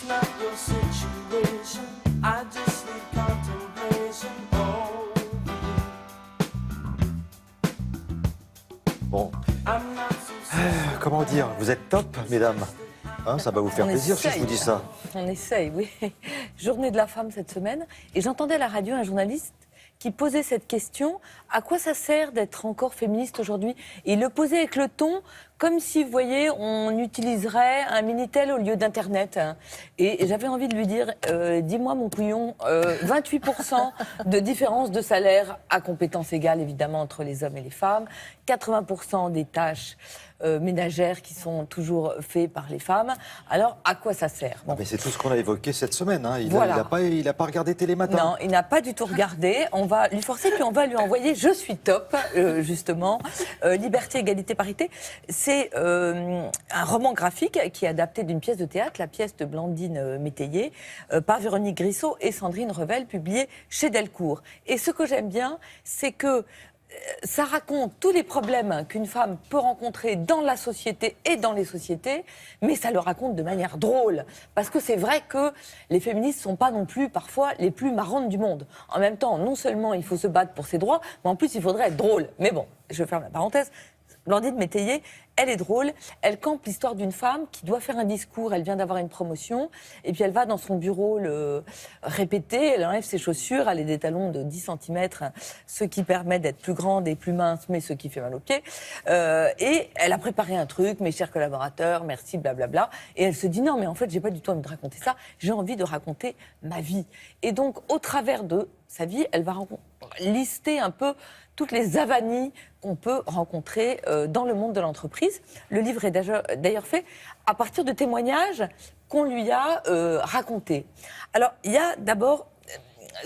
not your situation. I just need contemplation over you. Bon, I'm not so comment dire, vous êtes top, mesdames. Hein, ça va vous faire On plaisir si je essaye. vous dis ça. On essaye, oui. Journée de la femme cette semaine. Et j'entendais à la radio un journaliste qui posait cette question, à quoi ça sert d'être encore féministe aujourd'hui? Et il le posait avec le ton, comme si, vous voyez, on utiliserait un Minitel au lieu d'Internet. Et j'avais envie de lui dire, dis-moi mon couillon, 28% de différence de salaire à compétences égales, évidemment, entre les hommes et les femmes, 80% des tâches ménagères qui sont toujours faites par les femmes. Alors, à quoi ça sert? Bon. Ah, mais c'est tout ce qu'on a évoqué cette semaine. Hein. Il Voilà. n'a pas regardé Télématin. Non, il n'a pas du tout regardé. On va lui forcer, puis on va lui envoyer « Je suis top », justement. Liberté, égalité, parité. C'est un roman graphique qui est adapté d'une pièce de théâtre, la pièce de Blandine Métayer, par Véronique Grissot et Sandrine Revel, publiée chez Delcourt. Et ce que j'aime bien, c'est que ça raconte tous les problèmes qu'une femme peut rencontrer dans la société et dans les sociétés, mais ça le raconte de manière drôle. Parce que c'est vrai que les féministes ne sont pas non plus parfois les plus marrantes du monde. En même temps, non seulement il faut se battre pour ses droits, mais en plus il faudrait être drôle. Mais bon, je ferme la parenthèse. Blandine Métayer, elle est drôle, elle campe l'histoire d'une femme qui doit faire un discours, elle vient d'avoir une promotion, et puis elle va dans son bureau le répéter, elle enlève ses chaussures, elle a des talons de 10 cm, ce qui permet d'être plus grande et plus mince, mais ce qui fait mal aux pieds, et elle a préparé un truc, mes chers collaborateurs, merci, blablabla, et elle se dit non, mais en fait, j'ai pas du tout envie de raconter ça, j'ai envie de raconter ma vie. Et donc, au travers de sa vie, elle va lister un peu toutes les avanies qu'on peut rencontrer dans le monde de l'entreprise. Le livre est d'ailleurs fait à partir de témoignages qu'on lui a racontés. Alors, il y a d'abord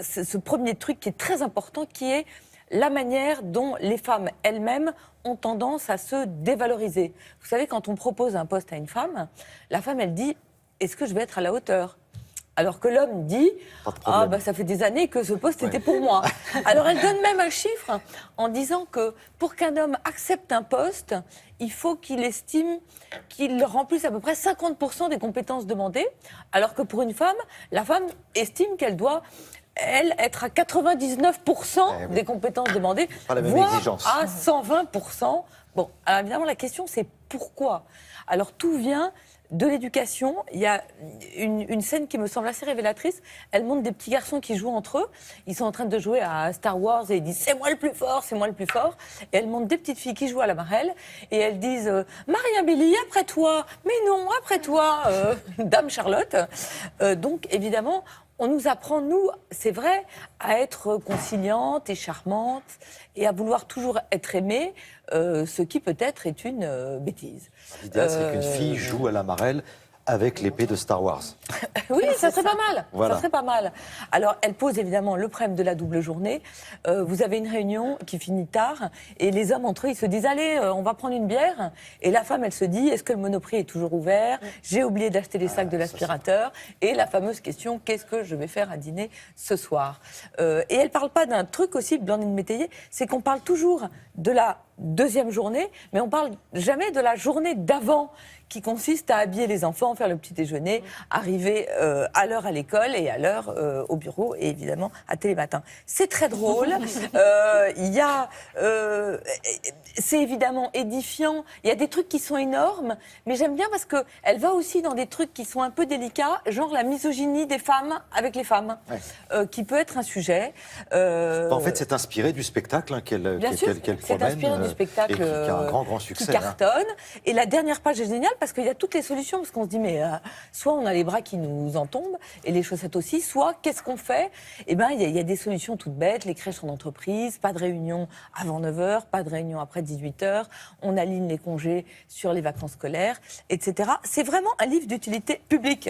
ce premier truc qui est très important, qui est la manière dont les femmes elles-mêmes ont tendance à se dévaloriser. Vous savez, quand on propose un poste à une femme, la femme, elle dit « Est-ce que je vais être à la hauteur ?» Alors que l'homme dit « Ah, bah, ça fait des années que ce poste était pour moi. » Alors elle donne même un chiffre en disant que pour qu'un homme accepte un poste, il faut qu'il estime qu'il remplisse à peu près 50% des compétences demandées, alors que pour une femme, la femme estime qu'elle doit, elle, être à 99% des compétences demandées, Pas la même voire exigence. à 120%. Bon, alors évidemment, la question, c'est pourquoi? Alors tout vient de l'éducation. Il y a une scène qui me semble assez révélatrice. Elle montre des petits garçons qui jouent entre eux. Ils sont en train de jouer à Star Wars et ils disent « c'est moi le plus fort, c'est moi le plus fort ». Et elle montre des petites filles qui jouent à la marelle et elles disent « Maria Belli, après toi ». « Mais non, après toi, Dame Charlotte ». Donc évidemment, on nous apprend, nous, c'est vrai, à être conciliante et charmante et à vouloir toujours être aimée, ce qui peut-être est une bêtise. L'idéal, c'est qu'une fille joue à la marelle avec l'épée de Star Wars. Oui, ça serait pas mal. Voilà. Ça serait pas mal. Alors, elle pose évidemment le problème de la double journée. Vous avez une réunion qui finit tard et les hommes entre eux, ils se disent « Allez, on va prendre une bière ». Et la femme, elle se dit « Est-ce que le Monoprix est toujours ouvert? J'ai oublié d'acheter les sacs de l'aspirateur. » Et la fameuse question « Qu'est-ce que je vais faire à dîner ce soir ?» Et elle parle pas d'un truc aussi, Blandine Métayer, c'est qu'on parle toujours de la deuxième journée, mais on parle jamais de la journée d'avant, qui consiste à habiller les enfants, faire le petit déjeuner, arriver à l'heure à l'école et à l'heure au bureau et évidemment à Télématin. C'est très drôle. C'est évidemment édifiant. Il y a des trucs qui sont énormes, mais j'aime bien parce qu'elle va aussi dans des trucs qui sont un peu délicats, genre la misogynie des femmes avec les femmes, qui peut être un sujet. En fait, c'est inspiré du spectacle hein, qu'elle Bien sûr, promène. c'est inspiré du spectacle et qui a un grand succès. qui cartonne. Et la dernière page est géniale parce qu'il y a toutes les solutions. Parce qu'on se dit, mais soit on a les bras qui nous en tombent, et les chaussettes aussi, soit qu'est-ce qu'on fait? Eh bien, il y a des solutions toutes bêtes. Les crèches en entreprise, pas de réunion avant 9h, pas de réunion après 18h. On aligne les congés sur les vacances scolaires, etc. C'est vraiment un livre d'utilité publique.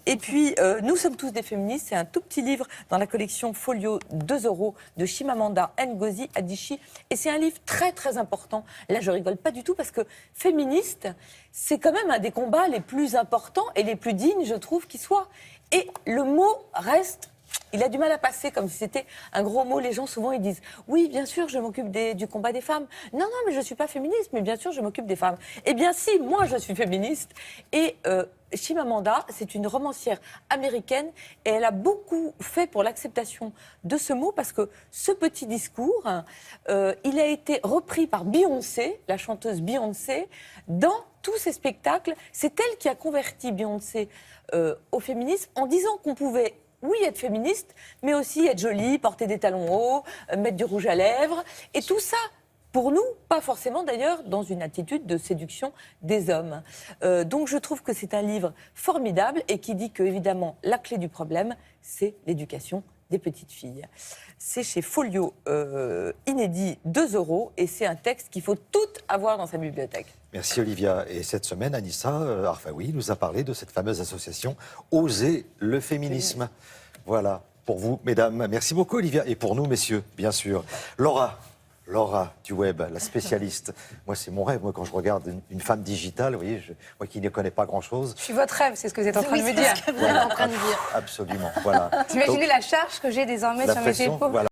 Et puis, Nous sommes tous des féministes. C'est un tout petit livre dans la collection Folio, 2 € de Chimamanda Ngozi Adichie. Et c'est un livre très, très important. Là, je rigole pas du tout parce que féministe, c'est quand même un des combats les plus importants et les plus dignes, je trouve, qui soit. Et le mot reste il a du mal à passer comme si c'était un gros mot. Les gens, souvent, ils disent « Oui, bien sûr, je m'occupe du combat des femmes. » Non, non, mais je ne suis pas féministe, mais bien sûr, je m'occupe des femmes. Eh bien, si, moi, je suis féministe. Et Chimamanda, c'est une romancière américaine et elle a beaucoup fait pour l'acceptation de ce mot parce que ce petit discours, il a été repris par Beyoncé, la chanteuse Beyoncé, dans tous ses spectacles. C'est elle qui a converti Beyoncé au féminisme en disant qu'on pouvait oui, être féministe, mais aussi être jolie, porter des talons hauts, mettre du rouge à lèvres. Et tout ça, pour nous, pas forcément d'ailleurs dans une attitude de séduction des hommes. Donc je trouve que c'est un livre formidable et qui dit que, évidemment, la clé du problème, c'est l'éducation des petites filles. C'est chez Folio, inédit, 2 € et c'est un texte qu'il faut tout avoir dans sa bibliothèque. Merci Olivia. Et cette semaine, Anissa Arfaoui nous a parlé de cette fameuse association Oser le féminisme. Voilà, pour vous, mesdames. Merci beaucoup Olivia. Et pour nous, messieurs, bien sûr. Laura du web, la spécialiste. Moi, c'est mon rêve. Moi, quand je regarde une femme digitale, vous voyez, moi qui ne connais pas grand-chose. Je suis votre rêve, c'est ce que vous êtes en train de me dire. Voilà, en train de dire. Absolument, voilà. Imaginez la charge que j'ai désormais sur mes épaules. Voilà.